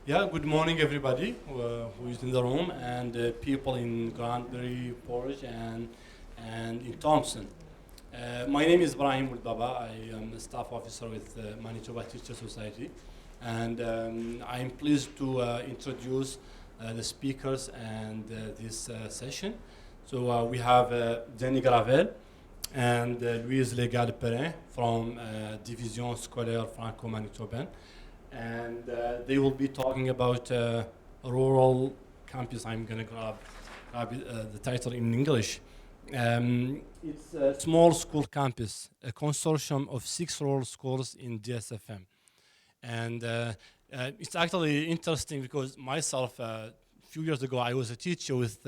Yeah, good morning, everybody who is in the room and people in Granbury, Porridge, and in Thompson. My name is Ibrahim Baba. I am a staff officer with Manitoba Teacher Society, and I am pleased to introduce the speakers and this session. So we have Denis Gravel and Louise Légal-Perrin from Division Scolaire Franco-Manitobaine, and they will be talking about rural campus. I'm going to grab the title in English. It's a small school campus, a consortium of 6 rural schools in DSFM. And it's actually interesting because myself, a few years ago, I was a teacher with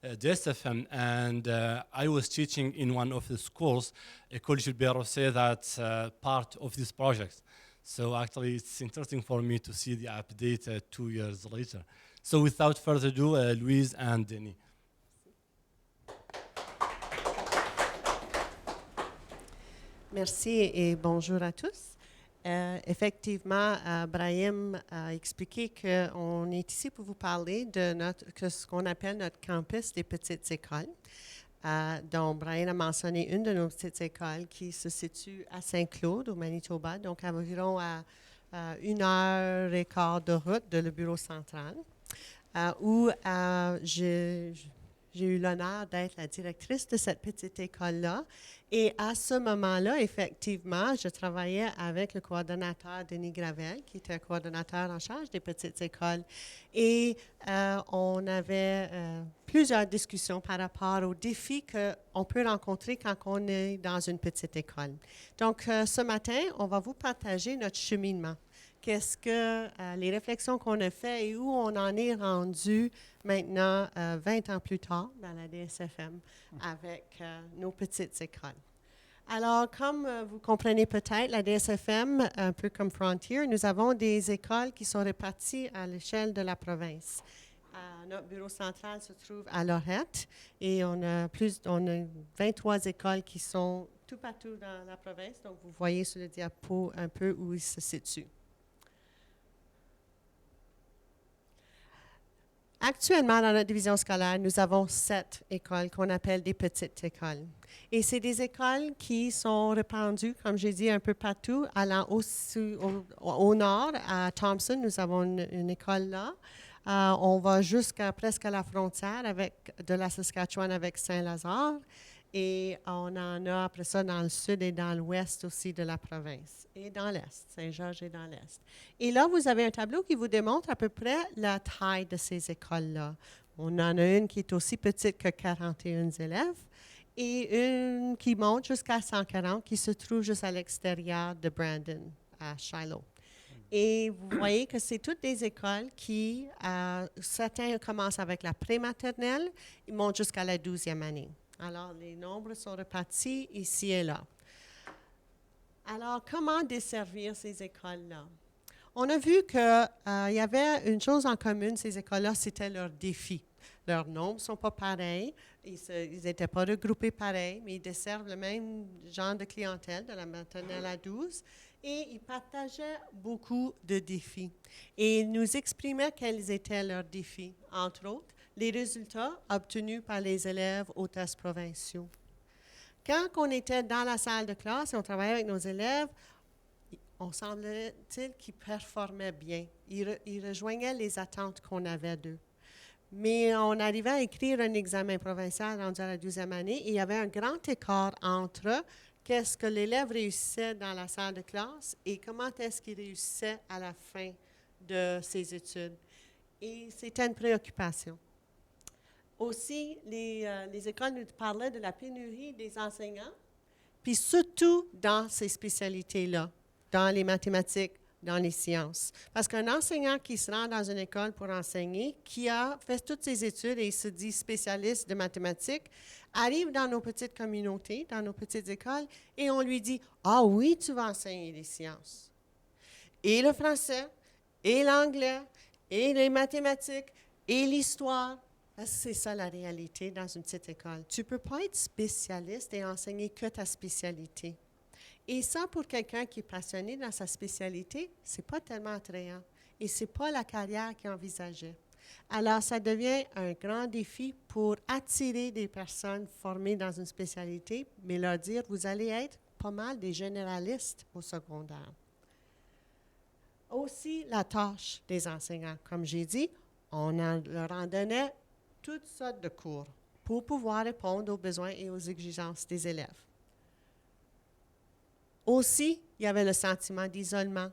DSFM, and I was teaching in one of the schools. École Gilbert Rosset, that's part of this project. So actually, it's interesting for me to see the update 2 years later. So without further ado, Louise and Denis. Merci et bonjour à tous. Effectivement, Brahim a expliqué qu'on est ici pour vous parler de ce qu'on appelle notre campus des petites écoles. Donc, Brahim a mentionné une de nos petites écoles qui se situe à Saint-Claude, au Manitoba, donc environ à 1 heure et quart de route de le bureau central, où j'ai eu l'honneur d'être la directrice de cette petite école-là. Et à ce moment-là, effectivement, je travaillais avec le coordonnateur Denis Gravel, qui était coordonnateur en charge des petites écoles. Et on avait plusieurs discussions par rapport aux défis qu'on peut rencontrer quand on est dans une petite école. Donc, ce matin, on va vous partager notre cheminement. Qu'est-ce que les réflexions qu'on a faites et où on en est rendu maintenant 20 ans plus tard dans la DSFM avec nos petites écoles. Alors, comme vous comprenez peut-être, la DSFM, un peu comme Frontier, nous avons des écoles qui sont réparties à l'échelle de la province. Notre bureau central se trouve à Lorette et on a 23 écoles qui sont tout partout dans la province. Donc, vous voyez sur le diapo un peu où ils se situent. Actuellement, dans notre division scolaire, nous avons 7 écoles qu'on appelle des petites écoles. Et c'est des écoles qui sont répandues, comme j'ai dit, un peu partout. Allant au nord, à Thompson, nous avons une école là. On va jusqu'à presque à la frontière de la Saskatchewan avec Saint-Lazare. Et on en a après ça dans le sud et dans l'ouest aussi de la province. Et dans l'est, Saint-Georges est dans l'est. Et là, vous avez un tableau qui vous démontre à peu près la taille de ces écoles-là. On en a une qui est aussi petite que 41 élèves et une qui monte jusqu'à 140 qui se trouve juste à l'extérieur de Brandon, à Shiloh. Et vous voyez que c'est toutes des écoles qui, certains commencent avec la prématernelle, ils montent jusqu'à la 12e année. Alors, les nombres sont répartis ici et là. Alors, comment desservir ces écoles-là? On a vu qu'il y avait une chose en commun, ces écoles-là, c'était leurs défis. Leurs nombres ne sont pas pareils, ils n'étaient pas regroupés pareil, mais ils desservent le même genre de clientèle, de la maternelle à 12, et ils partageaient beaucoup de défis. Et ils nous exprimaient quels étaient leurs défis, entre autres, les résultats obtenus par les élèves aux tests provinciaux. Quand on était dans la salle de classe et on travaillait avec nos élèves, on semblait-il qu'ils performaient bien. Ils rejoignaient les attentes qu'on avait d'eux. Mais on arrivait à écrire un examen provincial rendu à la 12e année et il y avait un grand écart entre qu'est-ce que l'élève réussissait dans la salle de classe et comment est-ce qu'il réussissait à la fin de ses études. Et c'était une préoccupation. Aussi, les écoles nous parlaient de la pénurie des enseignants, puis surtout dans ces spécialités-là, dans les mathématiques, dans les sciences. Parce qu'un enseignant qui se rend dans une école pour enseigner, qui a fait toutes ses études et se dit spécialiste de mathématiques, arrive dans nos petites communautés, dans nos petites écoles, et on lui dit « Ah oui, tu vas enseigner les sciences. Et le français, et l'anglais, et les mathématiques, et l'histoire. » C'est ça la réalité dans une petite école. Tu ne peux pas être spécialiste et enseigner que ta spécialité. Et ça, pour quelqu'un qui est passionné dans sa spécialité, ce n'est pas tellement attrayant. et ce n'est pas la carrière qu'ils envisageaient. Alors, ça devient un grand défi pour attirer des personnes formées dans une spécialité, mais leur dire, vous allez être pas mal des généralistes au secondaire. Aussi, la tâche des enseignants. Comme j'ai dit, leur en donnait toutes sortes de cours pour pouvoir répondre aux besoins et aux exigences des élèves. Aussi, il y avait le sentiment d'isolement.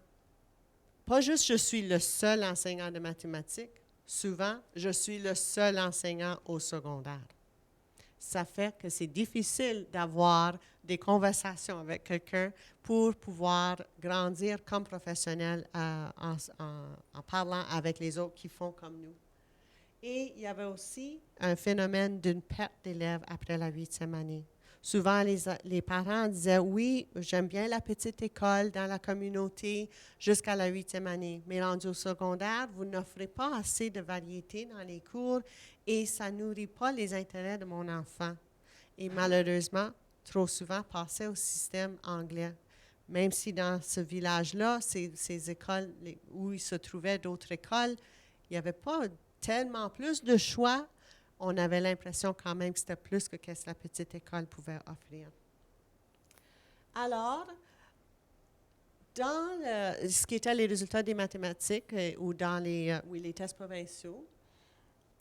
Pas juste je suis le seul enseignant de mathématiques, souvent je suis le seul enseignant au secondaire. Ça fait que c'est difficile d'avoir des conversations avec quelqu'un pour pouvoir grandir comme professionnel en parlant avec les autres qui font comme nous. Et il y avait aussi un phénomène d'une perte d'élèves après la 8e année. Souvent, les parents disaient, oui, j'aime bien la petite école dans la communauté jusqu'à la 8e année, mais rendu au secondaire, vous n'offrez pas assez de variété dans les cours et ça ne nourrit pas les intérêts de mon enfant. Et malheureusement, trop souvent, passait au système anglais. Même si dans ce village-là, ces écoles où il se trouvait d'autres écoles, il n'y avait pas tellement plus de choix. On avait l'impression quand même que c'était plus que ce que la petite école pouvait offrir. Alors, dans ce qui était les résultats des mathématiques ou dans les tests provinciaux,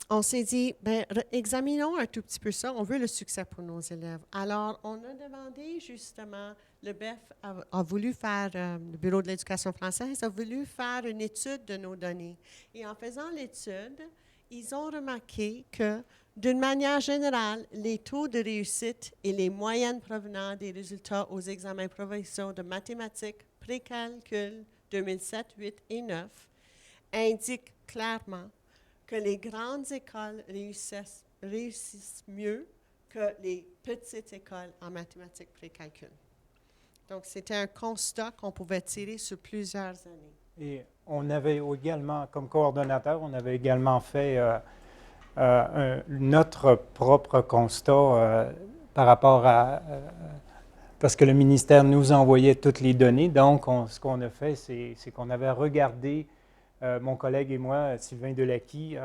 on s'est dit, bien, examinons un tout petit peu ça. On veut le succès pour nos élèves. Alors, on a demandé justement, le BEF a voulu faire, le Bureau de l'éducation française a voulu faire une étude de nos données. Et en faisant l'étude, ils ont remarqué que, d'une manière générale, les taux de réussite et les moyennes provenant des résultats aux examens provinciaux de mathématiques, précalcul 2007, 8 et 9 indiquent clairement que les grandes écoles réussissent mieux que les petites écoles en mathématiques précalcul. Donc, c'était un constat qu'on pouvait tirer sur plusieurs années. Et on avait également, comme coordonnateur, on avait également fait notre propre constat par rapport à... parce que le ministère nous envoyait toutes les données. Donc, ce qu'on a fait, c'est qu'on avait regardé, mon collègue et moi, Sylvain Delacqui,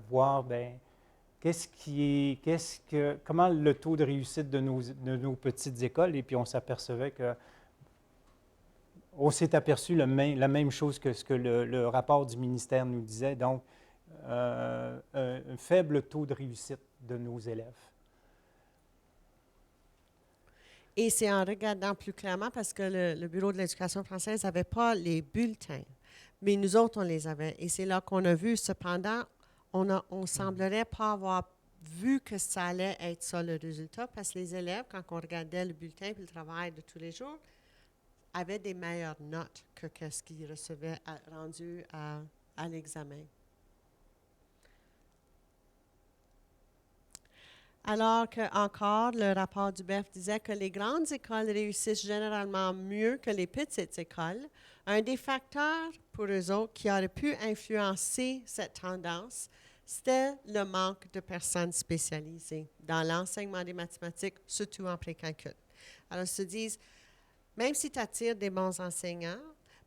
voir comment le taux de réussite de nos petites écoles, et puis on s'apercevait que on s'est aperçu la même chose que ce que le rapport du ministère nous disait, donc un faible taux de réussite de nos élèves. Et c'est en regardant plus clairement parce que le Bureau de l'éducation française n'avait pas les bulletins, mais nous autres, on les avait. Et c'est là qu'on a vu, cependant, on ne semblerait pas avoir vu que ça allait être ça le résultat, parce que les élèves, quand on regardait le bulletin et le travail de tous les jours, avaient des meilleures notes que ce qu'ils recevaient rendu à l'examen. Alors que, encore, le rapport du BEF disait que les grandes écoles réussissent généralement mieux que les petites écoles. Un des facteurs pour eux autres qui aurait pu influencer cette tendance, c'était le manque de personnes spécialisées dans l'enseignement des mathématiques, surtout en précalcul. Alors, ils se disent, même si tu attires des bons enseignants,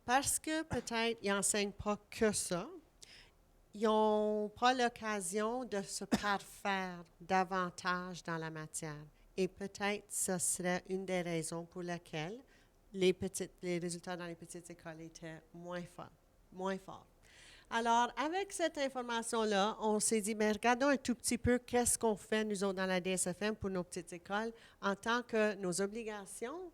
parce que peut-être ils n'enseignent pas que ça, ils n'ont pas l'occasion de se parfaire davantage dans la matière. Et peut-être ce serait une des raisons pour lesquelles les résultats dans les petites écoles étaient moins forts. Alors, avec cette information-là, on s'est dit, mais regardons un tout petit peu qu'est-ce qu'on fait, nous autres, dans la DSFM pour nos petites écoles en tant que nos obligations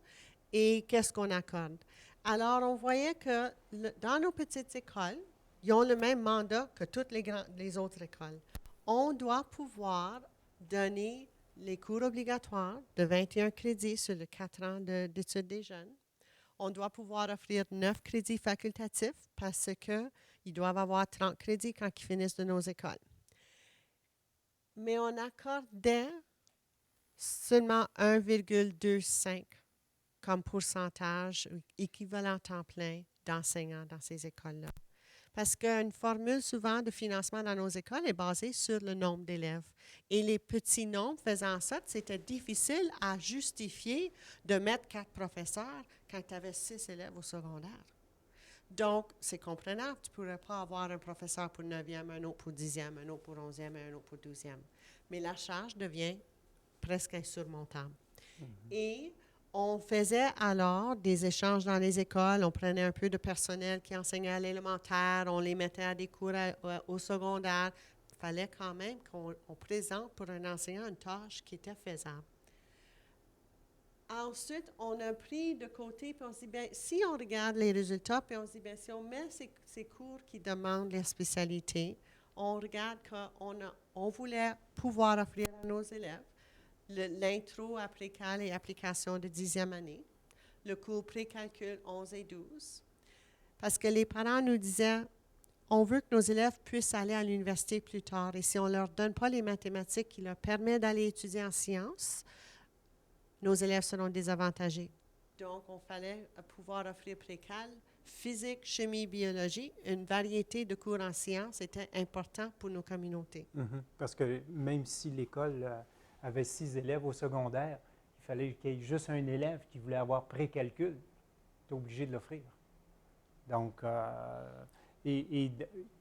et qu'est-ce qu'on accorde. Alors, on voyait que dans nos petites écoles, ils ont le même mandat que toutes les autres écoles. On doit pouvoir donner les cours obligatoires de 21 crédits sur les 4 ans d'études des jeunes. On doit pouvoir offrir 9 crédits facultatifs parce qu'ils doivent avoir 30 crédits quand ils finissent de nos écoles. Mais on accordait seulement 1,25 comme pourcentage équivalent temps plein d'enseignants dans ces écoles-là. Parce qu'une formule souvent de financement dans nos écoles est basée sur le nombre d'élèves. Et les petits nombres faisant en sorte, c'était difficile à justifier de mettre 4 professeurs quand tu avais 6 élèves au secondaire. Donc, c'est comprenable. Tu ne pourrais pas avoir un professeur pour 9e, un autre pour 10e, un autre pour 11e et un autre pour 12e. Mais la charge devient presque insurmontable. Et on faisait alors des échanges dans les écoles. On prenait un peu de personnel qui enseignait à l'élémentaire, on les mettait à des cours au secondaire. Il fallait quand même qu'on présente pour un enseignant une tâche qui était faisable. Ensuite, on a pris de côté, puis on se dit, bien, si on regarde les résultats, puis on se dit, bien, si on met ces cours qui demandent les spécialités, on regarde qu'on voulait pouvoir offrir à nos élèves l'intro à précal et application de 10e année, le cours pré-calcul 11 et 12, parce que les parents nous disaient, on veut que nos élèves puissent aller à l'université plus tard, et si on ne leur donne pas les mathématiques qui leur permettent d'aller étudier en sciences, nos élèves seront désavantagés. Donc, on fallait pouvoir offrir précal, physique, chimie, biologie, une variété de cours en sciences était important pour nos communautés. Parce que même si l'école avait 6 élèves au secondaire, il fallait qu'il y ait juste un élève qui voulait avoir pré-calcul. Tu es obligé de l'offrir. Donc,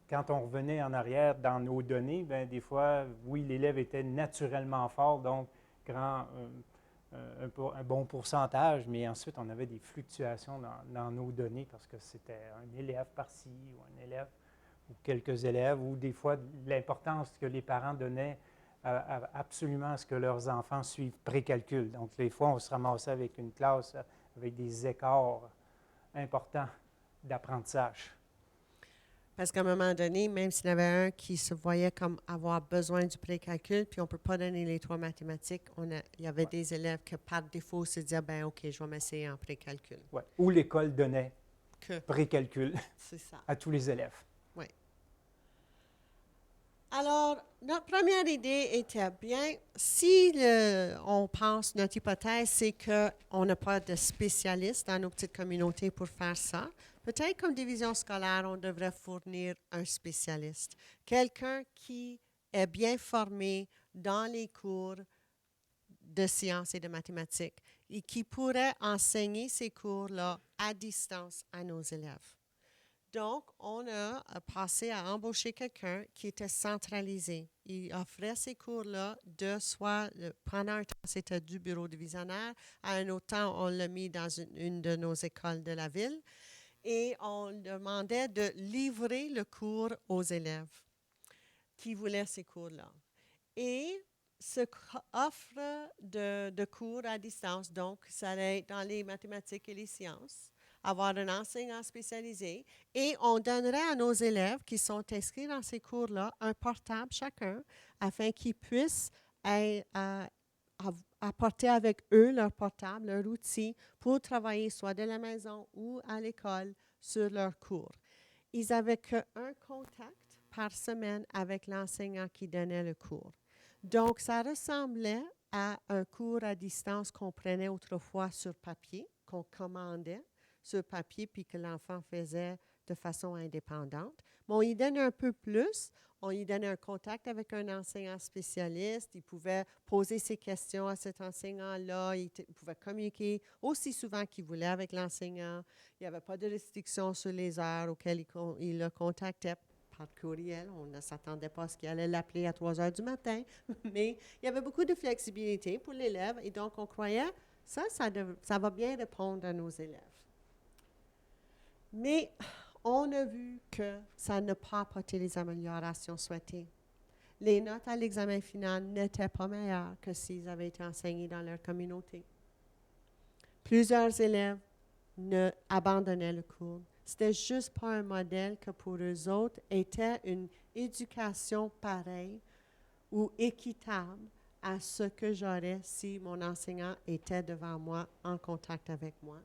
quand on revenait en arrière dans nos données, bien, des fois, oui, l'élève était naturellement fort, donc un bon pourcentage, mais ensuite, on avait des fluctuations dans nos données parce que c'était un élève par-ci ou un élève ou quelques élèves, ou des fois, l'importance que les parents donnaient absolument à ce que leurs enfants suivent pré-calcul. Donc, des fois, on se ramassait avec une classe avec des écarts importants d'apprentissage. Parce qu'à un moment donné, même s'il y en avait un qui se voyait comme avoir besoin du pré-calcul, puis on ne peut pas donner les 3 mathématiques, il y avait des élèves qui, par défaut, se disaient, bien, OK, je vais m'essayer en pré-calcul. Ouais. Ou l'école donnait Que, pré-calcul c'est ça. à tous les élèves. Oui. Alors, notre première idée était bien, si on pense, notre hypothèse, c'est qu'on n'a pas de spécialistes dans nos petites communautés pour faire ça, peut-être comme division scolaire, on devrait fournir un spécialiste, quelqu'un qui est bien formé dans les cours de sciences et de mathématiques et qui pourrait enseigner ces cours-là à distance à nos élèves. Donc, on a passé à embaucher quelqu'un qui était centralisé. Il offrait ces cours-là de soit, pendant un temps, c'était du bureau divisionnaire, à un autre temps, on l'a mis dans une de nos écoles de la ville, et on demandait de livrer le cours aux élèves qui voulaient ces cours-là. Et ce offre de cours à distance, donc, ça allait être dans les mathématiques et les sciences, avoir un enseignant spécialisé, et on donnerait à nos élèves qui sont inscrits dans ces cours-là un portable chacun, afin qu'ils puissent apporter avec eux leur portable, leur outil, pour travailler soit de la maison ou à l'école sur leurs cours. Ils n'avaient qu'un contact par semaine avec l'enseignant qui donnait le cours. Donc, ça ressemblait à un cours à distance qu'on prenait autrefois sur papier, qu'on commandait sur papier, puis que l'enfant faisait de façon indépendante. Mais on y donnait un peu plus. On y donnait un contact avec un enseignant spécialiste. Il pouvait poser ses questions à cet enseignant-là. Il pouvait communiquer aussi souvent qu'il voulait avec l'enseignant. Il n'y avait pas de restrictions sur les heures auxquelles il le contactait par courriel. On ne s'attendait pas à ce qu'il allait l'appeler à 3 heures du matin. Mais il y avait beaucoup de flexibilité pour l'élève. Et donc, on croyait ça va bien répondre à nos élèves. Mais on a vu que ça n'a pas apporté les améliorations souhaitées. Les notes à l'examen final n'étaient pas meilleures que s'ils avaient été enseignés dans leur communauté. Plusieurs élèves abandonnaient le cours. C'était juste pas un modèle que pour eux autres était une éducation pareille ou équitable à ce que j'aurais si mon enseignant était devant moi, en contact avec moi.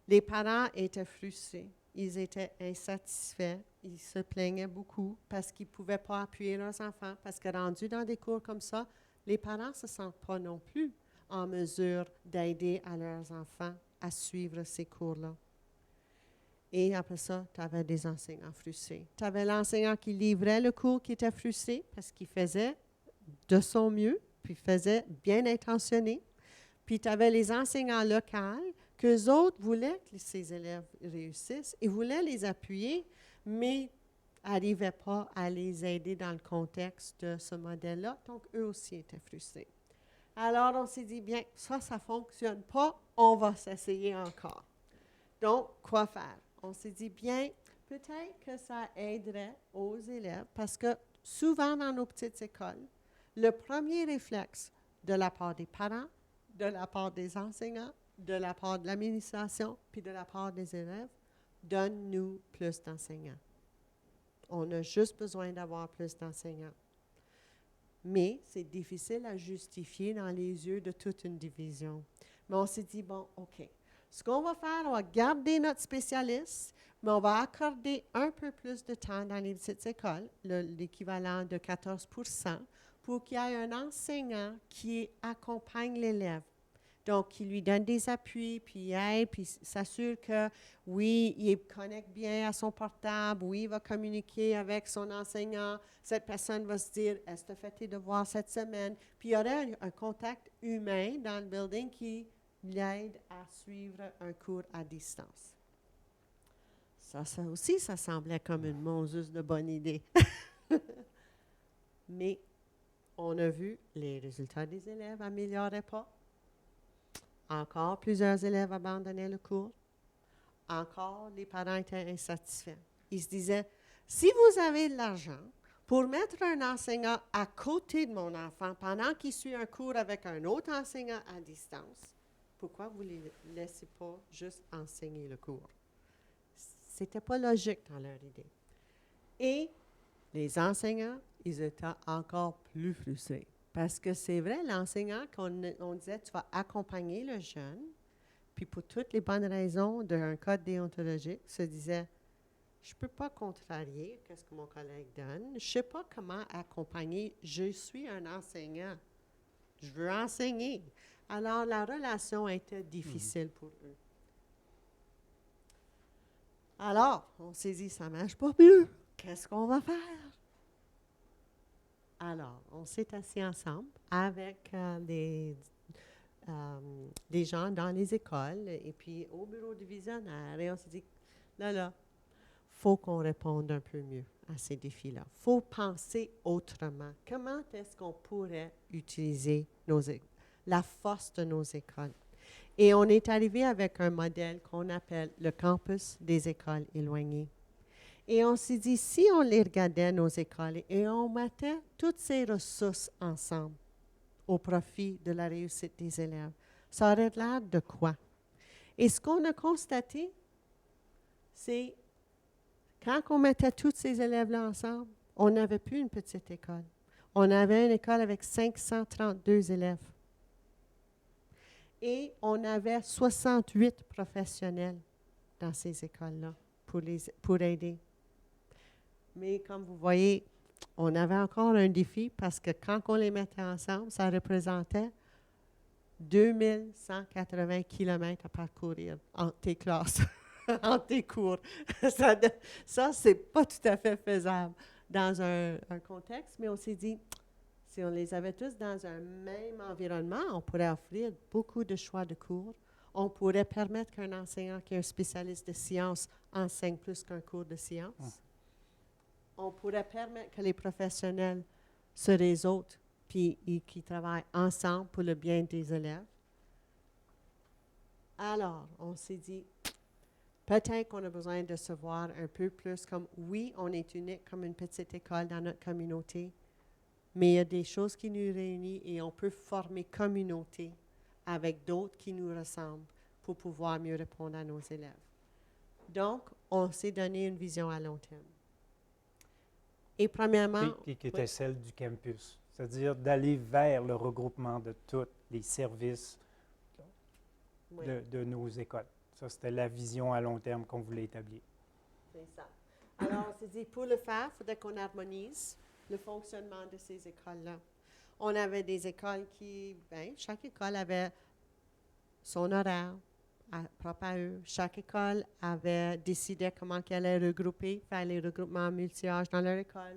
Les parents étaient frustrés, ils étaient insatisfaits, ils se plaignaient beaucoup parce qu'ils ne pouvaient pas appuyer leurs enfants, parce que rendus dans des cours comme ça, les parents ne se sentent pas non plus en mesure d'aider à leurs enfants à suivre ces cours-là. Et après ça, tu avais des enseignants frustrés. Tu avais l'enseignant qui livrait le cours qui était frustré parce qu'il faisait de son mieux, puis faisait bien intentionné. Puis tu avais les enseignants locaux qu'eux autres voulaient que ces élèves réussissent et voulaient les appuyer, mais n'arrivaient pas à les aider dans le contexte de ce modèle-là. Donc, eux aussi étaient frustrés. Alors, on s'est dit, bien, ça ne fonctionne pas, on va s'essayer encore. Donc, quoi faire? On s'est dit, bien, peut-être que ça aiderait aux élèves parce que souvent dans nos petites écoles, le premier réflexe de la part des parents, de la part des enseignants, de la part de l'administration, puis de la part des élèves, donne-nous plus d'enseignants. On a juste besoin d'avoir plus d'enseignants. Mais c'est difficile à justifier dans les yeux de toute une division. Mais on s'est dit, bon, OK. Ce qu'on va faire, on va garder notre spécialiste, mais on va accorder un peu plus de temps dans les petites écoles, l'équivalent de 14 pour qu'il y ait un enseignant qui accompagne l'élève. Donc, qui lui donne des appuis, puis aide, puis s'assure que, oui, il connecte bien à son portable, oui, il va communiquer avec son enseignant. Cette personne va se dire, est-ce que tu as fait tes devoirs cette semaine? Puis, il y aurait un contact humain dans le building qui l'aide à suivre un cours à distance. Ça aussi, ça semblait comme une monzeuse de bonne idée. Mais on a vu les résultats des élèves n'amélioraient pas. Encore plusieurs élèves abandonnaient le cours. Encore, les parents étaient insatisfaits. Ils se disaient, si vous avez de l'argent pour mettre un enseignant à côté de mon enfant pendant qu'il suit un cours avec un autre enseignant à distance, pourquoi vous ne les laissez pas juste enseigner le cours? Ce n'était pas logique dans leur idée. Et les enseignants, ils étaient encore plus frustrés. Parce que c'est vrai, l'enseignant, on disait, tu vas accompagner le jeune, puis pour toutes les bonnes raisons d'un code déontologique, se disait, je ne peux pas contrarier ce que mon collègue donne, je ne sais pas comment accompagner, je suis un enseignant, je veux enseigner. Alors, la relation était difficile pour eux. Alors, on s'est dit, ça ne marche pas mieux, qu'est-ce qu'on va faire? Alors, on s'est assis ensemble avec des gens dans les écoles et puis au bureau divisionnaire et on s'est dit, là, faut qu'on réponde un peu mieux à ces défis-là. Faut penser autrement. Comment est-ce qu'on pourrait utiliser la force de nos écoles? Et on est arrivé avec un modèle qu'on appelle le campus des écoles éloignées. Et on s'est dit, si on les regardait, nos écoles, et on mettait toutes ces ressources ensemble au profit de la réussite des élèves, ça aurait l'air de quoi? Et ce qu'on a constaté, c'est quand on mettait tous ces élèves-là ensemble, on n'avait plus une petite école. On avait une école avec 532 élèves. Et on avait 68 professionnels dans ces écoles-là pour aider. Mais comme vous voyez, on avait encore un défi parce que quand on les mettait ensemble, ça représentait 2180 kilomètres à parcourir entre tes classes, entre tes cours. Ça c'est pas tout à fait faisable dans un contexte, mais on s'est dit, si on les avait tous dans un même environnement, on pourrait offrir beaucoup de choix de cours. On pourrait permettre qu'un enseignant qui est un spécialiste de sciences enseigne plus qu'un cours de sciences. On pourrait permettre que les professionnels se réseautent puis qui travaillent ensemble pour le bien des élèves. Alors, on s'est dit, peut-être qu'on a besoin de se voir un peu plus comme, oui, on est unique comme une petite école dans notre communauté, mais il y a des choses qui nous réunissent et on peut former communauté avec d'autres qui nous ressemblent pour pouvoir mieux répondre à nos élèves. Donc, on s'est donné une vision à long terme. Et premièrement... Qui était celle du campus, c'est-à-dire d'aller vers le regroupement de tous les services de nos écoles. Ça, c'était la vision à long terme qu'on voulait établir. C'est ça. Alors, on s'est dit, pour le faire, il faudrait qu'on harmonise le fonctionnement de ces écoles-là. On avait des écoles qui, chaque école avait son horaire propre à eux. Chaque école avait décidé comment qu'elle allait regrouper, faire les regroupements multi-âges dans leur école.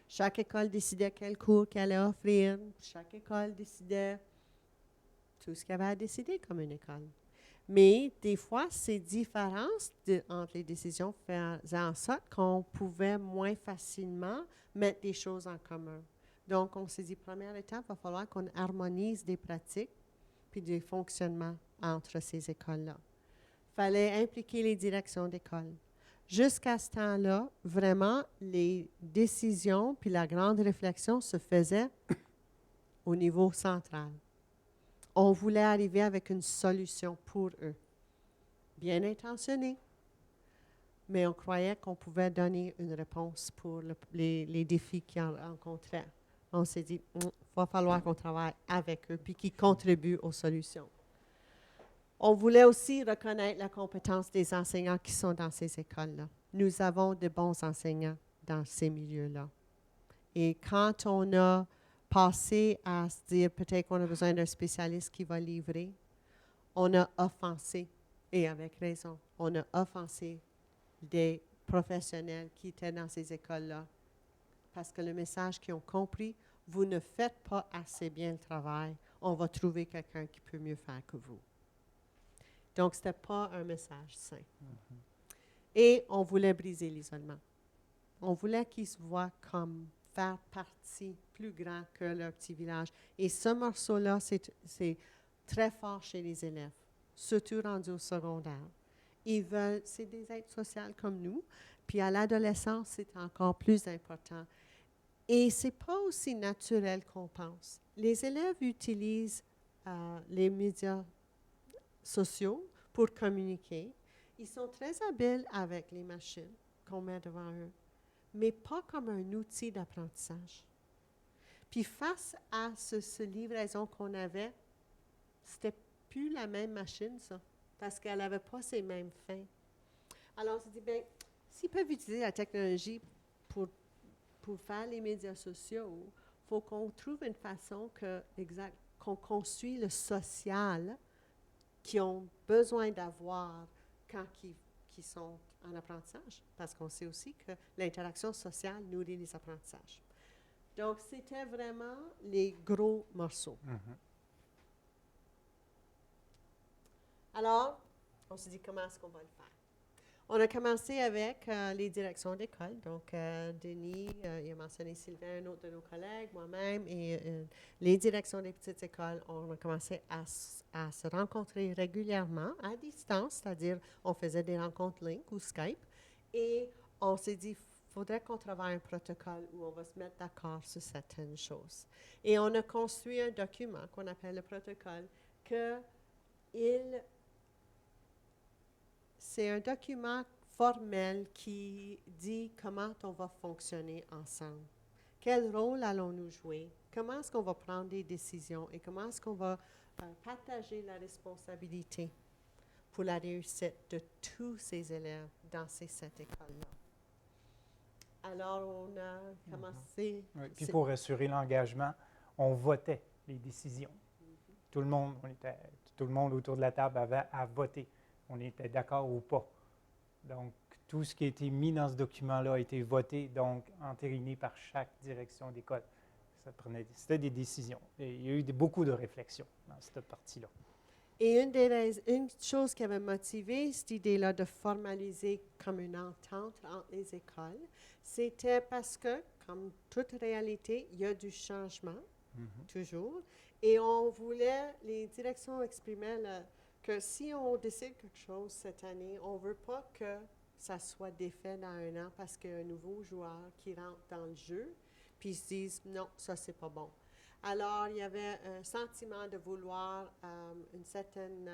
Chaque école décidait quel cours qu'elle allait offrir. Chaque école décidait tout ce qu'elle avait à décider comme une école. Mais des fois, ces différences entre les décisions faisaient en sorte qu'on pouvait moins facilement mettre des choses en commun. Donc, on s'est dit, première étape, il va falloir qu'on harmonise des pratiques puis des fonctionnements entre ces écoles-là. Il fallait impliquer les directions d'école. Jusqu'à ce temps-là, vraiment, les décisions puis la grande réflexion se faisaient au niveau central. On voulait arriver avec une solution pour eux. Bien intentionné, mais on croyait qu'on pouvait donner une réponse pour les défis qu'ils rencontraient. On s'est dit, il va falloir qu'on travaille avec eux puis qu'ils contribuent aux solutions. On voulait aussi reconnaître la compétence des enseignants qui sont dans ces écoles-là. Nous avons de bons enseignants dans ces milieux-là. Et quand on a passé à se dire peut-être qu'on a besoin d'un spécialiste qui va livrer, on a offensé, et avec raison, on a offensé des professionnels qui étaient dans ces écoles-là. Parce que le message qu'ils ont compris, vous ne faites pas assez bien le travail, on va trouver quelqu'un qui peut mieux faire que vous. Donc, ce n'était pas un message sain. Et on voulait briser l'isolement. On voulait qu'ils se voient comme faire partie plus grand que leur petit village. Et ce morceau-là, c'est très fort chez les élèves, surtout rendus au secondaire. Ils veulent, c'est des êtres sociaux comme nous, puis à l'adolescence, c'est encore plus important. Et ce n'est pas aussi naturel qu'on pense. Les élèves utilisent les médias sociaux pour communiquer. Ils sont très habiles avec les machines qu'on met devant eux, mais pas comme un outil d'apprentissage. Puis face à ce livraison qu'on avait, c'était plus la même machine, ça, parce qu'elle n'avait pas ces mêmes fins. Alors, on s'est dit, bien, s'ils peuvent utiliser la technologie pour faire les médias sociaux, il faut qu'on trouve une façon qu'on construit le social qu'ils ont besoin d'avoir quand ils sont en apprentissage, parce qu'on sait aussi que l'interaction sociale nourrit les apprentissages. Donc, c'était vraiment les gros morceaux. Alors, on s'est dit, comment est-ce qu'on va le faire? On a commencé avec les directions d'école. Donc, Denis, il a mentionné Sylvain, un autre de nos collègues, moi-même, et les directions des petites écoles, on a commencé à se rencontrer régulièrement à distance, c'est-à-dire on faisait des rencontres Link ou Skype, et on s'est dit, il faudrait qu'on travaille un protocole où on va se mettre d'accord sur certaines choses. Et on a construit un document qu'on appelle le protocole, c'est un document formel qui dit comment on va fonctionner ensemble. Quel rôle allons-nous jouer? Comment est-ce qu'on va prendre des décisions et comment est-ce qu'on va partager la responsabilité pour la réussite de tous ces élèves dans ces 7 écoles-là? Alors, on a commencé... Oui, puis pour assurer l'engagement, on votait les décisions. Tout le monde autour de la table avait à voter. On était d'accord ou pas. Donc, tout ce qui a été mis dans ce document-là a été voté, donc entériné par chaque direction d'école. C'était des décisions. Et il y a eu beaucoup de réflexions dans cette partie-là. Et une chose qui avait motivé cette idée-là de formaliser comme une entente entre les écoles, c'était parce que, comme toute réalité, il y a du changement, toujours, et on voulait, les directions exprimaient que si on décide quelque chose cette année, on ne veut pas que ça soit défait dans 1 an parce qu'il y a un nouveau joueur qui rentre dans le jeu, puis ils se disent « non, ça, c'est pas bon ». Alors, il y avait un sentiment de vouloir une certaine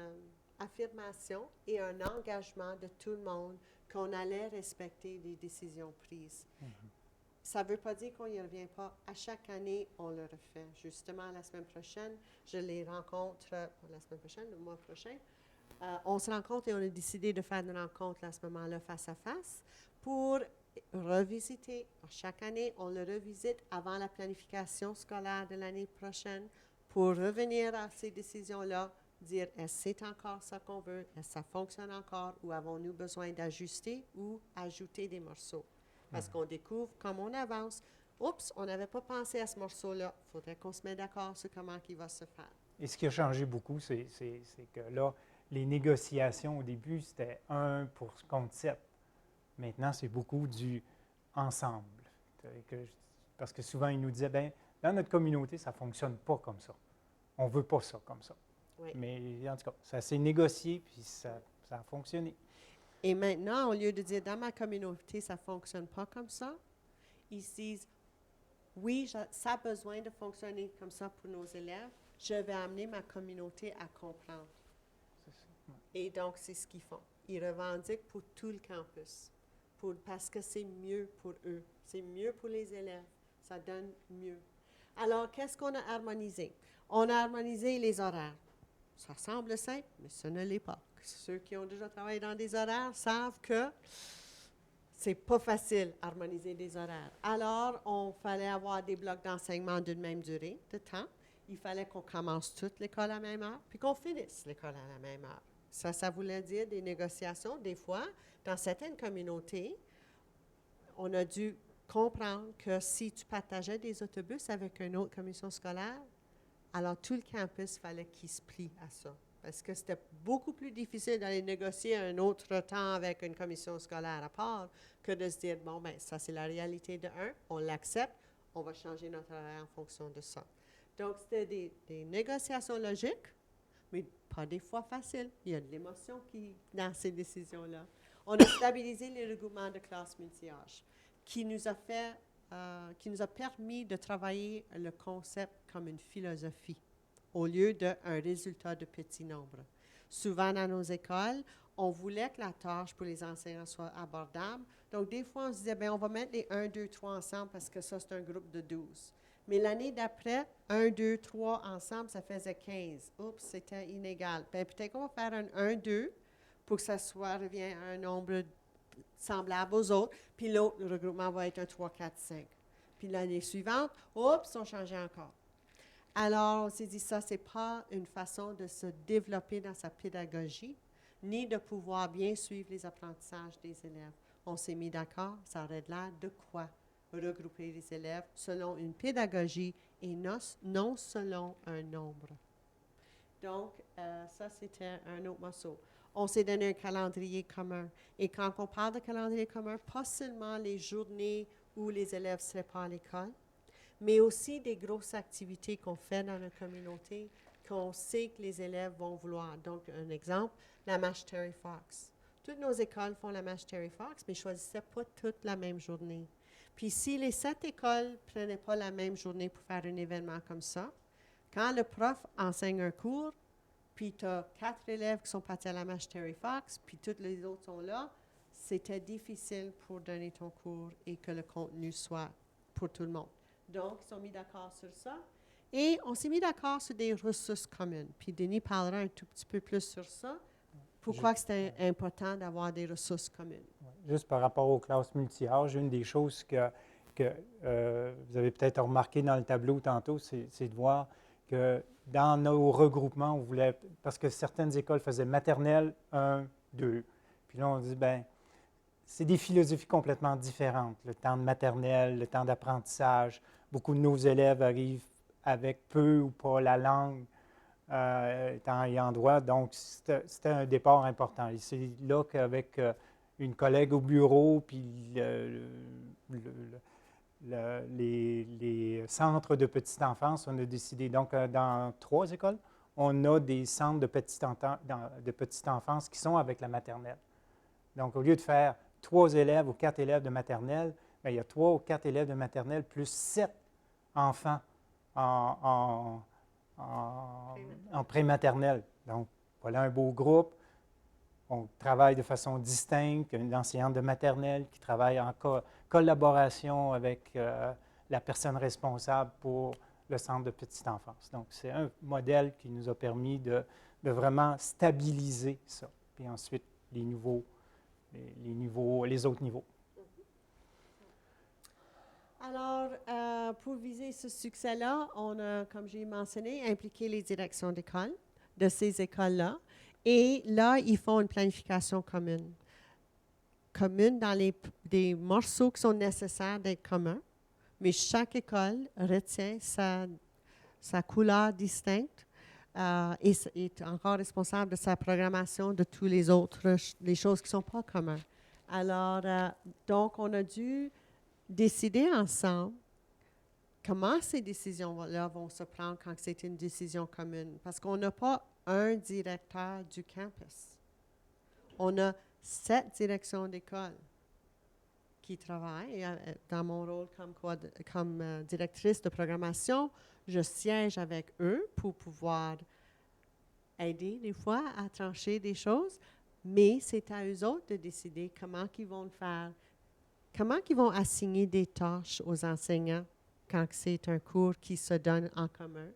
affirmation et un engagement de tout le monde qu'on allait respecter les décisions prises. Ça ne veut pas dire qu'on n'y revient pas. À chaque année, on le refait. Justement, la semaine prochaine, je les rencontre, la semaine prochaine, le mois prochain, on se rencontre et on a décidé de faire une rencontre à ce moment-là face à face pour revisiter. Chaque année, on le revisite avant la planification scolaire de l'année prochaine pour revenir à ces décisions-là, dire est-ce que c'est encore ça qu'on veut, est-ce que ça fonctionne encore ou avons-nous besoin d'ajuster ou ajouter des morceaux. Parce qu'on découvre, comme on avance, oups, on n'avait pas pensé à ce morceau-là, il faudrait qu'on se mette d'accord sur comment il va se faire. Et ce qui a changé beaucoup, c'est que là, les négociations au début, c'était 1 contre 7. Maintenant, c'est beaucoup du ensemble. Parce que souvent, ils nous disaient, bien, dans notre communauté, ça ne fonctionne pas comme ça. On ne veut pas ça comme ça. Oui. Mais en tout cas, ça s'est négocié, puis ça a fonctionné. Et maintenant, au lieu de dire, dans ma communauté, ça ne fonctionne pas comme ça, ils se disent, oui, ça a besoin de fonctionner comme ça pour nos élèves. Je vais amener ma communauté à comprendre. C'est ça. Et donc, c'est ce qu'ils font. Ils revendiquent pour tout le campus, parce que c'est mieux pour eux. C'est mieux pour les élèves. Ça donne mieux. Alors, qu'est-ce qu'on a harmonisé? On a harmonisé les horaires. Ça semble simple, mais ce ne l'est pas. Ceux qui ont déjà travaillé dans des horaires savent que c'est pas facile harmoniser des horaires. Alors, on fallait avoir des blocs d'enseignement d'une même durée de temps. Il fallait qu'on commence toute l'école à la même heure, puis qu'on finisse l'école à la même heure. Ça voulait dire des négociations. Des fois, dans certaines communautés, on a dû comprendre que si tu partageais des autobus avec une autre commission scolaire, alors tout le campus fallait qu'il se plie à ça. Parce que c'était beaucoup plus difficile d'aller négocier un autre temps avec une commission scolaire à part que de se dire, bon, bien, ça c'est la réalité de un, on l'accepte, on va changer notre horaire en fonction de ça. Donc, c'était des négociations logiques, mais pas des fois faciles. Il y a de l'émotion dans ces décisions-là. On a stabilisé les regroupements de classes multi-âges, qui nous a permis de travailler le concept comme une philosophie, au lieu d'un résultat de petits nombres. Souvent, dans nos écoles, on voulait que la tâche pour les enseignants soit abordable. Donc, des fois, on se disait, bien, on va mettre les 1, 2, 3 ensemble parce que ça, c'est un groupe de 12. Mais l'année d'après, 1, 2, 3 ensemble, ça faisait 15. Oups, c'était inégal. Bien, peut-être qu'on va faire un 1, 2 pour que ça revienne à un nombre semblable aux autres. Puis l'autre, le regroupement va être un 3, 4, 5. Puis l'année suivante, oups, on changeait encore. Alors, on s'est dit, ça, ce n'est pas une façon de se développer dans sa pédagogie, ni de pouvoir bien suivre les apprentissages des élèves. On s'est mis d'accord, ça aurait l'air de quoi regrouper les élèves selon une pédagogie et non selon un nombre. Donc, ça, c'était un autre morceau. On s'est donné un calendrier commun. Et quand on parle de calendrier commun, pas seulement les journées où les élèves ne seraient pas à l'école, mais aussi des grosses activités qu'on fait dans la communauté, qu'on sait que les élèves vont vouloir. Donc, un exemple, la marche Terry Fox. Toutes nos écoles font la marche Terry Fox, mais ne choisissaient pas toute la même journée. Puis, si les 7 écoles ne prenaient pas la même journée pour faire un événement comme ça, quand le prof enseigne un cours, puis tu as 4 élèves qui sont partis à la marche Terry Fox, puis tous les autres sont là, c'était difficile pour donner ton cours et que le contenu soit pour tout le monde. Donc, ils sont mis d'accord sur ça. Et on s'est mis d'accord sur des ressources communes. Puis Denis parlera un tout petit peu plus sur ça. Pourquoi c'était important d'avoir des ressources communes? Juste par rapport aux classes multi-âges, une des choses que vous avez peut-être remarqué dans le tableau tantôt, c'est de voir que dans nos regroupements, on voulait, parce que certaines écoles faisaient maternelle 1, 2. Puis là, on dit, bien, c'est des philosophies complètement différentes. Le temps de maternelle, le temps d'apprentissage. Beaucoup de nos élèves arrivent avec peu ou pas la langue étant ayant droit. Donc, c'était un départ important. Et c'est là qu'avec une collègue au bureau, puis les centres de petite enfance, on a décidé, donc dans 3 écoles, on a des centres de petite enfance qui sont avec la maternelle. Donc, au lieu de faire 3 élèves ou 4 élèves de maternelle, bien, il y a 3 ou 4 élèves de maternelle plus 7 enfants en prématernelle. Donc, voilà un beau groupe. On travaille de façon distincte. Une enseignante de maternelle qui travaille en collaboration avec la personne responsable pour le centre de petite enfance. Donc, c'est un modèle qui nous a permis de vraiment stabiliser ça. Puis ensuite, les autres niveaux. Alors, pour viser ce succès-là, on a, comme j'ai mentionné, impliqué les directions d'école de ces écoles-là. Et là, ils font une planification commune. Commune dans des morceaux qui sont nécessaires d'être communs, mais chaque école retient sa couleur distincte est encore responsable de sa programmation de tous les autres, les choses qui ne sont pas communes. Alors, donc, on a dû décider ensemble comment ces décisions-là vont se prendre quand c'est une décision commune. Parce qu'on n'a pas un directeur du campus. On a 7 directions d'école qui travaillent. Et, dans mon rôle comme directrice de programmation, je siège avec eux pour pouvoir aider des fois à trancher des choses, mais c'est à eux autres de décider comment ils vont le faire, comment ils vont assigner des tâches aux enseignants quand c'est un cours qui se donne en commun.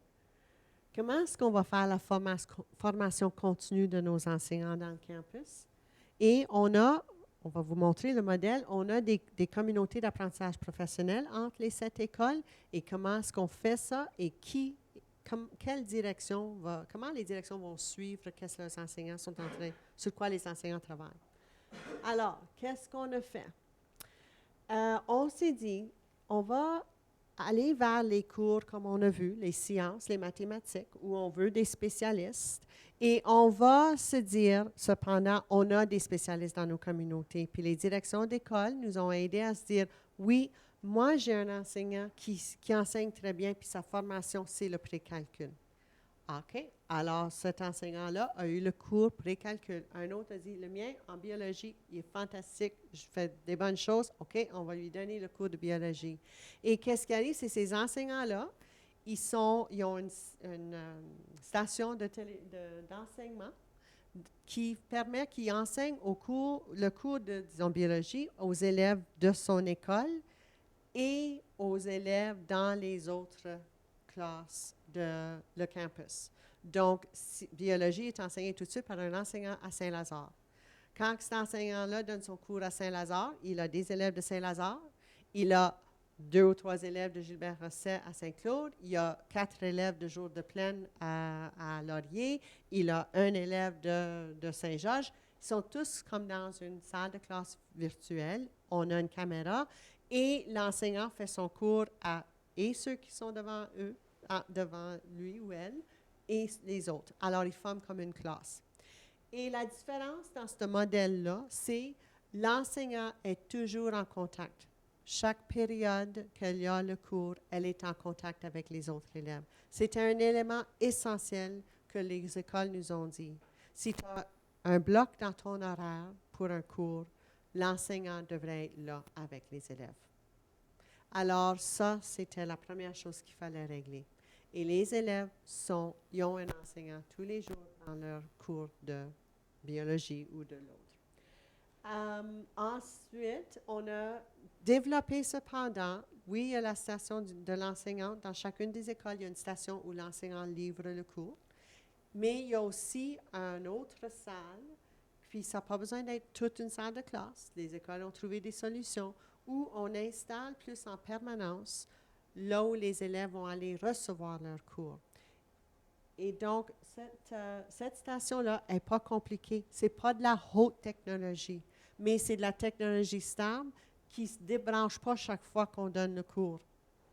Comment est-ce qu'on va faire la formation continue de nos enseignants dans le campus? Et on va vous montrer le modèle, on a des communautés d'apprentissage professionnel entre les 7 écoles et comment est-ce qu'on fait ça et quelle direction comment les directions vont suivre, qu'est-ce que les enseignants sont en train, sur quoi les enseignants travaillent. Alors, qu'est-ce qu'on a fait? On s'est dit, on va aller vers les cours, comme on a vu, les sciences, les mathématiques, où on veut des spécialistes. Et on va se dire, cependant, on a des spécialistes dans nos communautés. Puis les directions d'école nous ont aidés à se dire, oui, moi, j'ai un enseignant qui enseigne très bien, puis sa formation, c'est le précalcul. OK. Alors, cet enseignant-là a eu le cours précalcul. Un autre a dit, le mien, en biologie, il est fantastique, je fais des bonnes choses. OK, on va lui donner le cours de biologie. Et qu'est-ce qui arrive, c'est ces enseignants-là, ils ont une station d'enseignement qui permet qu'ils enseignent le cours de, disons, biologie aux élèves de son école et aux élèves dans les autres classes de le campus. Donc, biologie est enseignée tout de suite par un enseignant à Saint-Lazare. Quand cet enseignant-là donne son cours à Saint-Lazare, il a des élèves de Saint-Lazare, il a 2 ou 3 élèves de Gilbert-Rosset à Saint-Claude, il y a 4 élèves de Jour de Plaine à Laurier, il a un élève de Saint-Georges. Ils sont tous comme dans une salle de classe virtuelle. On a une caméra et l'enseignant fait son cours et ceux qui sont devant lui ou elle, et les autres. Alors, ils forment comme une classe. Et la différence dans ce modèle-là, c'est l'enseignant est toujours en contact. Chaque période qu'il y a le cours, elle est en contact avec les autres élèves. C'est un élément essentiel que les écoles nous ont dit. Si tu as un bloc dans ton horaire pour un cours, l'enseignant devrait être là avec les élèves. Alors ça, c'était la première chose qu'il fallait régler. Et les élèves ils ont un enseignant tous les jours dans leur cours de biologie ou de l'autre. Ensuite, on a développé cependant, oui, il y a la station de l'enseignant. Dans chacune des écoles, il y a une station où l'enseignant livre le cours. Mais il y a aussi une autre salle, puis ça n'a pas besoin d'être toute une salle de classe. Les écoles ont trouvé des solutions où on installe plus en permanence là où les élèves vont aller recevoir leurs cours. Et donc, cette station-là n'est pas compliquée. Ce n'est pas de la haute technologie, mais c'est de la technologie stable qui ne se débranche pas chaque fois qu'on donne le cours.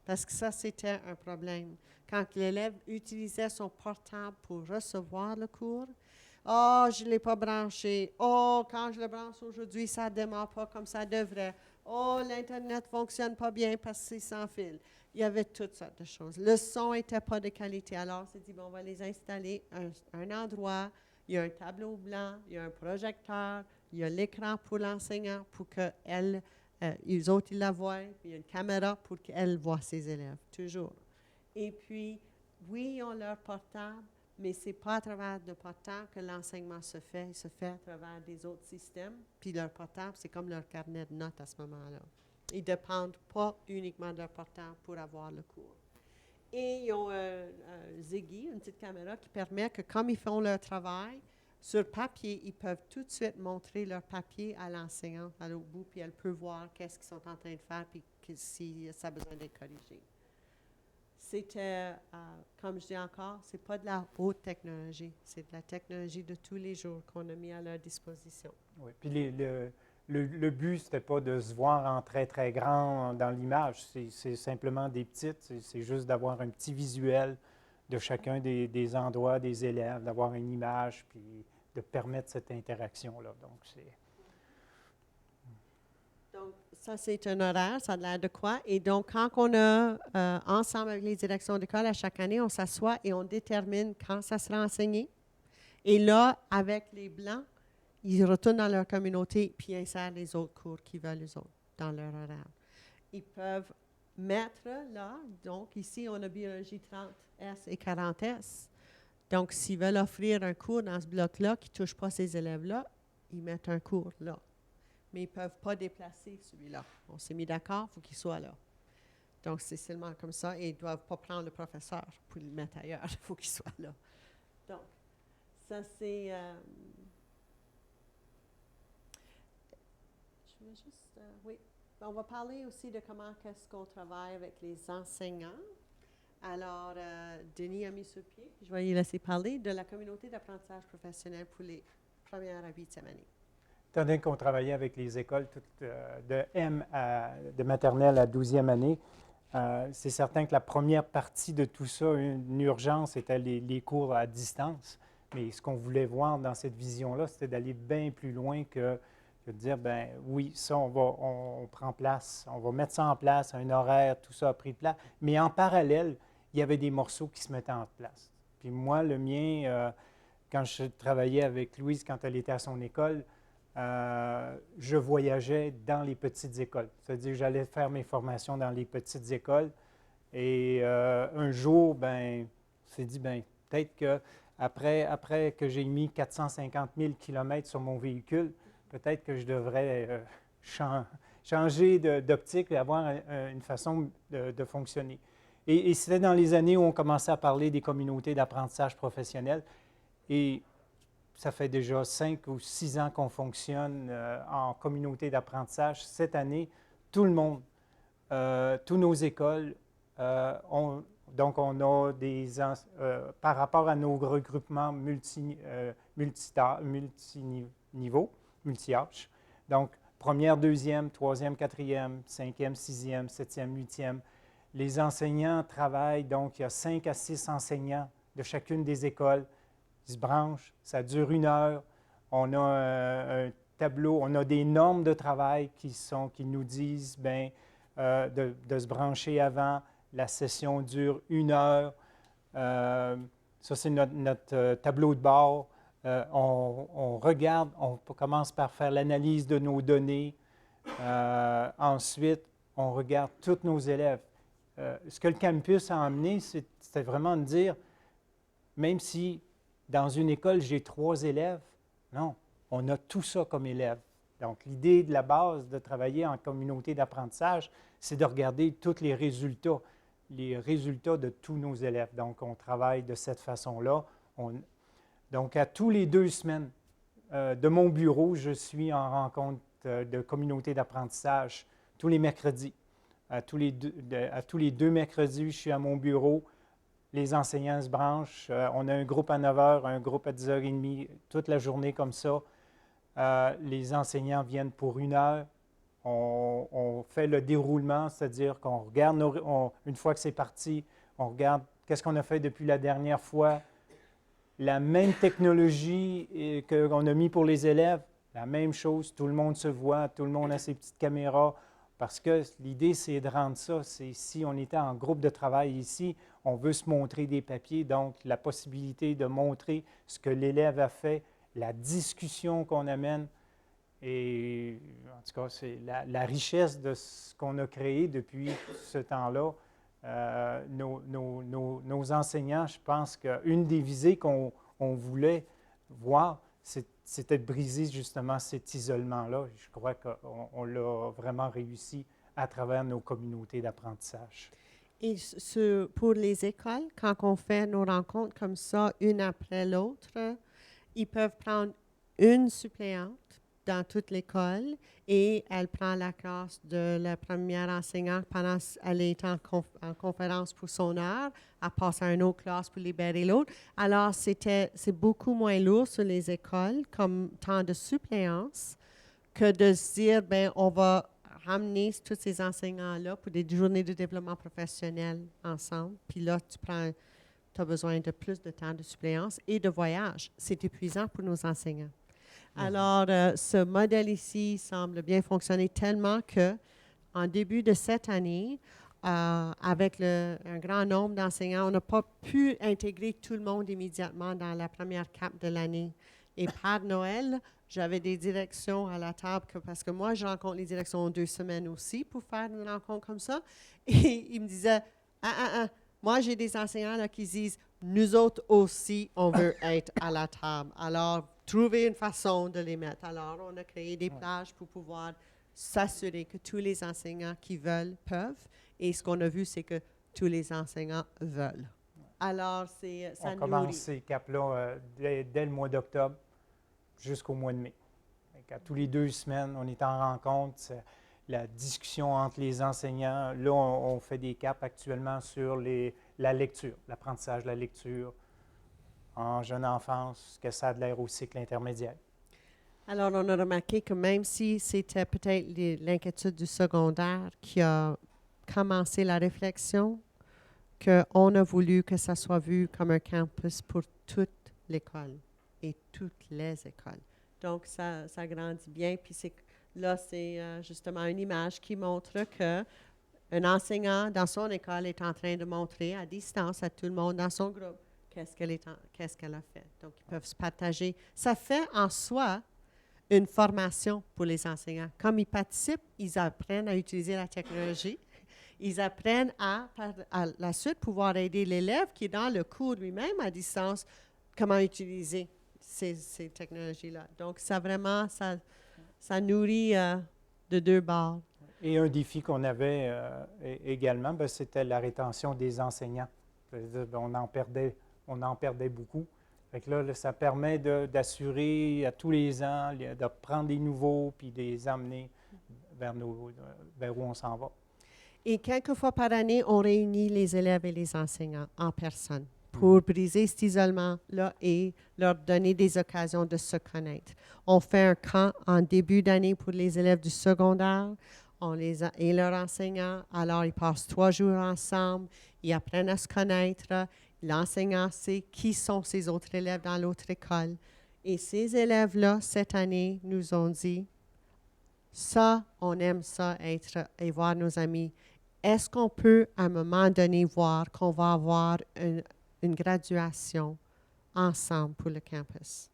Parce que ça, c'était un problème. Quand l'élève utilisait son portable pour recevoir le cours, « Oh, je ne l'ai pas branché. Oh, quand je le branche aujourd'hui, ça ne démarre pas comme ça devrait. Oh, l'Internet ne fonctionne pas bien parce que c'est sans fil. » Il y avait toutes sortes de choses. Le son n'était pas de qualité. Alors, on s'est dit, bon, on va les installer à un endroit. Il y a un tableau blanc, il y a un projecteur, il y a l'écran pour l'enseignant pour qu'elle, les autres, ils la voient. Puis il y a une caméra pour qu'elle voit ses élèves, toujours. Et puis, oui, ils ont leur portable, mais ce n'est pas à travers le portable que l'enseignement se fait. Il se fait à travers des autres systèmes. Puis leur portable, c'est comme leur carnet de notes à ce moment-là. Ils ne dépendent pas uniquement de leur portable pour avoir le cours. Et ils ont un Ziggy, une petite caméra qui permet que, comme ils font leur travail, sur papier, ils peuvent tout de suite montrer leur papier à l'enseignante à l'autre bout, puis elle peut voir qu'est-ce qu'ils sont en train de faire, puis si ça a besoin d'être corrigé. C'était, comme je dis encore, ce n'est pas de la haute technologie, c'est de la technologie de tous les jours qu'on a mis à leur disposition. Oui, puis le but, ce n'était pas de se voir en très, très grand dans l'image. C'est simplement des petites. C'est juste d'avoir un petit visuel de chacun des endroits des élèves, d'avoir une image, puis de permettre cette interaction-là. Donc, c'est... Donc, ça, c'est un horaire, ça a l'air de quoi? Et donc, quand on a, ensemble avec les directions d'école, à chaque année, on s'assoit et on détermine quand ça sera enseigné. Et là, avec les Blancs, ils retournent dans leur communauté puis ils insèrent les autres cours qu'ils veulent, les autres, dans leur horaire. Ils peuvent mettre là, donc ici, on a biologie 30S et 40S. Donc, s'ils veulent offrir un cours dans ce bloc-là qui ne touche pas ces élèves-là, ils mettent un cours là. Mais ils ne peuvent pas déplacer celui-là. On s'est mis d'accord, il faut qu'il soit là. Donc, c'est seulement comme ça. Et ils ne doivent pas prendre le professeur pour le mettre ailleurs. Il faut qu'il soit là. Donc, ça, c'est... je vais juste... oui. On va parler aussi de comment est-ce qu'on travaille avec les enseignants. Alors, Denis a mis sur pied, je vais lui laisser parler, de la communauté d'apprentissage professionnel pour les premières à 8e année. Étant donné qu'on travaillait avec les écoles de maternelle à 12e année, c'est certain que la première partie de tout ça, une urgence, était les cours à distance. Mais ce qu'on voulait voir dans cette vision-là, c'était d'aller bien plus loin que de dire, ben oui, ça, on prend place, on va mettre ça en place, un horaire, tout ça a pris place. Mais en parallèle, il y avait des morceaux qui se mettaient en place. Puis moi, le mien, quand je travaillais avec Louise, quand elle était à son école, je voyageais dans les petites écoles. C'est-à-dire, j'allais faire mes formations dans les petites écoles. Et un jour, ben, on s'est dit, ben, peut-être qu'après que j'ai mis 450 000 km sur mon véhicule, peut-être que je devrais changer d'optique et avoir une façon de fonctionner. Et c'était dans les années où on commençait à parler des communautés d'apprentissage professionnel. Et ça fait déjà 5 ou 6 ans qu'on fonctionne en communauté d'apprentissage. Cette année, tout le monde, toutes nos écoles, donc on a par rapport à nos regroupements multiniveaux, multi-âges, donc première, deuxième, troisième, quatrième, cinquième, sixième, septième, huitième, les enseignants travaillent, donc il y a 5 à 6 enseignants de chacune des écoles. Ils se branchent, ça dure 1 heure. On a un tableau, on a des normes de travail qui nous disent de se brancher avant. La session dure 1 heure. Ça, c'est notre tableau de bord. On regarde, on commence par faire l'analyse de nos données. Ensuite, on regarde tous nos élèves. Ce que le campus a amené, c'était vraiment de dire, même si dans une école, j'ai 3 élèves, non, on a tout ça comme élèves. Donc, l'idée de la base de travailler en communauté d'apprentissage, c'est de regarder tous les résultats de tous nos élèves. Donc, on travaille de cette façon-là. Donc, à tous les 2 semaines, de mon bureau, je suis en rencontre de communauté d'apprentissage tous les mercredis. À tous les 2 mercredis, je suis à mon bureau. Les enseignants se branchent. On a un groupe à 9 h, un groupe à 10 h 30, toute la journée comme ça. Les enseignants viennent pour 1 heure. On fait le déroulement, c'est-à-dire qu'on regarde, une fois que c'est parti, on regarde qu'est-ce qu'on a fait depuis la dernière fois. La même technologie qu'on a mis pour les élèves, la même chose, tout le monde se voit, tout le monde a ses petites caméras, parce que l'idée, c'est de rendre ça, c'est si on était en groupe de travail ici, on veut se montrer des papiers, donc la possibilité de montrer ce que l'élève a fait, la discussion qu'on amène, et en tout cas, c'est la richesse de ce qu'on a créé depuis ce temps-là. Nos enseignants, je pense qu'une des visées qu'on voulait voir, c'était de briser justement cet isolement-là. Je crois qu'on l'a vraiment réussi à travers nos communautés d'apprentissage. Et pour les écoles, quand on fait nos rencontres comme ça, une après l'autre, ils peuvent prendre une suppléante dans toute l'école et elle prend la classe de la première enseignante pendant qu'elle est en conférence pour son heure, elle passe à une autre classe pour libérer l'autre. Alors, c'est beaucoup moins lourd sur les écoles comme temps de suppléance que de se dire, bien, on va ramener tous ces enseignants-là pour des journées de développement professionnel ensemble. Puis là, tu tu as besoin de plus de temps de suppléance et de voyage. C'est épuisant pour nos enseignants. Alors, ce modèle ici semble bien fonctionner tellement que, en début de cette année, avec un grand nombre d'enseignants, on n'a pas pu intégrer tout le monde immédiatement dans la première CAP de l'année. Et par Noël, j'avais des directions à la table, parce que moi, je rencontre les directions en 2 semaines aussi pour faire une rencontre comme ça. Et ils me disaient, moi, j'ai des enseignants là, qui disent, nous autres aussi, on veut être à la table. Alors, trouver une façon de les mettre. Alors, on a créé des plages pour pouvoir s'assurer que tous les enseignants qui veulent peuvent. Et ce qu'on a vu, c'est que tous les enseignants veulent. Alors, ça On nourrit. commence ces CAP-là dès le mois d'octobre jusqu'au mois de mai. À tous les 2 semaines, on est en rencontre, c'est la discussion entre les enseignants. Là, on fait des CAP actuellement sur la lecture, l'apprentissage de la lecture en jeune enfance, ce que ça a de l'air au cycle intermédiaire. Alors, on a remarqué que même si c'était peut-être l'inquiétude du secondaire qui a commencé la réflexion, qu'on a voulu que ça soit vu comme un campus pour toute l'école et toutes les écoles. Donc, ça grandit bien. Puis là, c'est justement une image qui montre qu'un enseignant dans son école est en train de montrer à distance à tout le monde dans son groupe qu'est-ce qu'elle a fait. Donc, ils peuvent se partager. Ça fait en soi une formation pour les enseignants. Comme ils participent, ils apprennent à utiliser la technologie. Ils apprennent par la suite, pouvoir aider l'élève qui est dans le cours lui-même à distance, comment utiliser ces technologies-là. Donc, ça nourrit de 2 bords. Et un défi qu'on avait également, c'était la rétention des enseignants. On en perdait beaucoup. Fait que là, ça permet d'assurer à tous les ans, de prendre des nouveaux puis de les emmener vers où on s'en va. Et quelques fois par année, on réunit les élèves et les enseignants en personne pour briser cet isolement-là et leur donner des occasions de se connaître. On fait un camp en début d'année pour les élèves du secondaire et leurs enseignants. Alors, ils passent 3 jours ensemble, ils apprennent à se connaître. L'enseignant sait qui sont ces autres élèves dans l'autre école. Et ces élèves-là, cette année, nous ont dit, ça, on aime ça, être et voir nos amis. Est-ce qu'on peut, à un moment donné, voir qu'on va avoir une graduation ensemble pour le campus?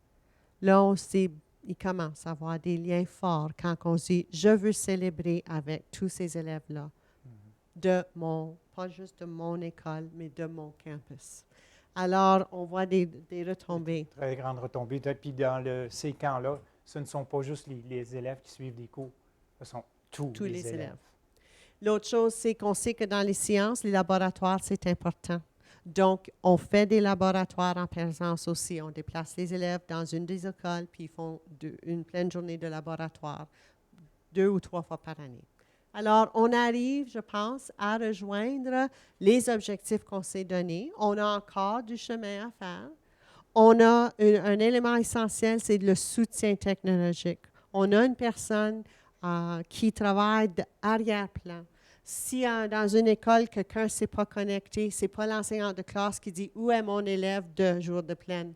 Là, ils commencent à avoir des liens forts quand on dit, je veux célébrer avec tous ces élèves-là, pas juste de mon école, mais de mon campus. Alors, on voit des retombées. Très grandes retombées. Puis dans ces camps-là, ce ne sont pas juste les élèves qui suivent des cours, ce sont tous les élèves. L'autre chose, c'est qu'on sait que dans les sciences, les laboratoires, c'est important. Donc, on fait des laboratoires en présence aussi. On déplace les élèves dans une des écoles, puis ils font une pleine journée de laboratoire, 2 ou 3 fois par année. Alors, on arrive, je pense, à rejoindre les objectifs qu'on s'est donnés. On a encore du chemin à faire. On a un élément essentiel, c'est le soutien technologique. On a une personne qui travaille d'arrière-plan. Si dans une école, quelqu'un ne s'est pas connecté, ce n'est pas l'enseignant de classe qui dit « Où est mon élève de jour de pleine? »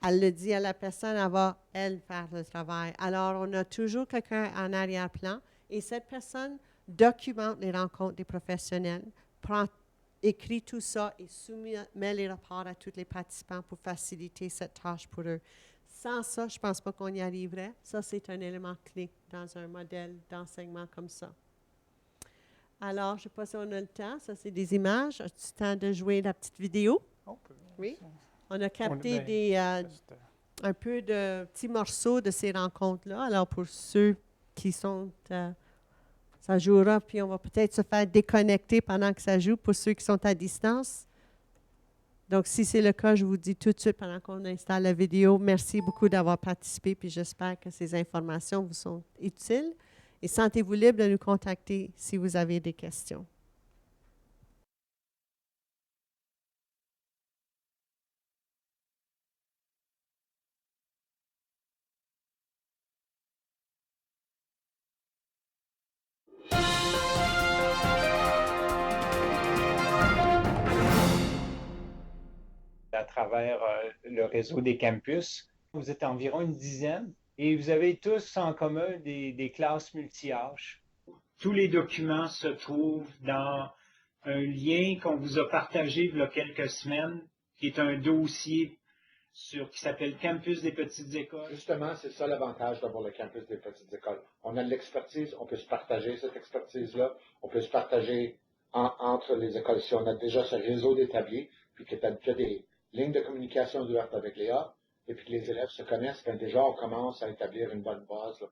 Elle le dit à la personne, elle va, elle, faire le travail. Alors, on a toujours quelqu'un en arrière-plan et cette personne documente les rencontres des professionnels, écrit tout ça et met les rapports à tous les participants pour faciliter cette tâche pour eux. Sans ça, je ne pense pas qu'on y arriverait. Ça, c'est un élément clé dans un modèle d'enseignement comme ça. Alors, je ne sais pas si on a le temps. Ça, c'est des images. As-tu le temps de jouer la petite vidéo? Oui. On a capté un peu de petits morceaux de ces rencontres-là. Alors, pour ceux qui sont... ça jouera, puis on va peut-être se faire déconnecter pendant que ça joue pour ceux qui sont à distance. Donc, si c'est le cas, je vous dis tout de suite pendant qu'on installe la vidéo, merci beaucoup d'avoir participé, puis j'espère que ces informations vous sont utiles. Et sentez-vous libre de nous contacter si vous avez des questions. à travers le réseau des campus. Vous êtes environ une dizaine et vous avez tous en commun des classes multi-âges. Tous les documents se trouvent dans un lien qu'on vous a partagé il y a quelques semaines, qui est un dossier qui s'appelle Campus des petites écoles. Justement, c'est ça l'avantage d'avoir le campus des petites écoles. On a de l'expertise, on peut se partager cette expertise-là, on peut se partager entre les écoles. Si on a déjà ce réseau d'établis, puis que tu as déjà des lignes de communication ouvertes avec Léa, et puis que les élèves se connaissent, bien déjà on commence à établir une bonne base, là.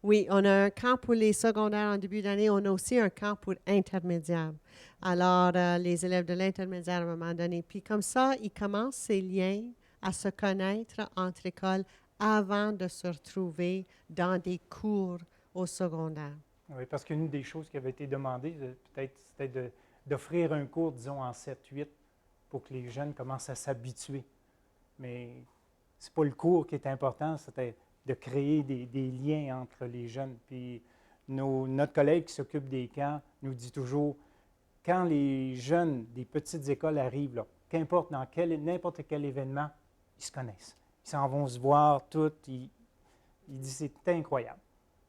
Oui, on a un camp pour les secondaires en début d'année. On a aussi un camp pour intermédiaires. Alors, les élèves de l'intermédiaire à un moment donné. Puis comme ça, ils commencent ces liens à se connaître entre écoles avant de se retrouver dans des cours au secondaire. Oui, parce qu'une des choses qui avait été demandée, peut-être, c'était d'offrir un cours, disons, en 7-8 pour que les jeunes commencent à s'habituer. Mais c'est pas le cours qui est important, c'était de créer des liens entre les jeunes. Puis notre collègue qui s'occupe des camps nous dit toujours, quand les jeunes des petites écoles arrivent, là, qu'importe dans n'importe quel événement, ils se connaissent. Ils s'en vont se voir tous. Il dit, c'est incroyable.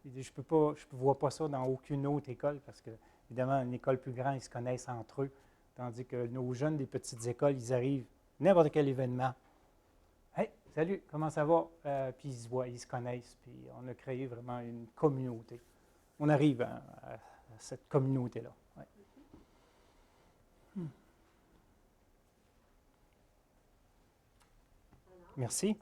Il dit, je ne vois pas ça dans aucune autre école parce que, évidemment, une école plus grande, ils se connaissent entre eux. Tandis que nos jeunes des petites écoles, ils arrivent, n'importe quel événement. Hey, salut, comment ça va? Puis ils se voient, ils se connaissent, puis on a créé vraiment une communauté. On arrive à cette communauté-là. Ouais. Merci.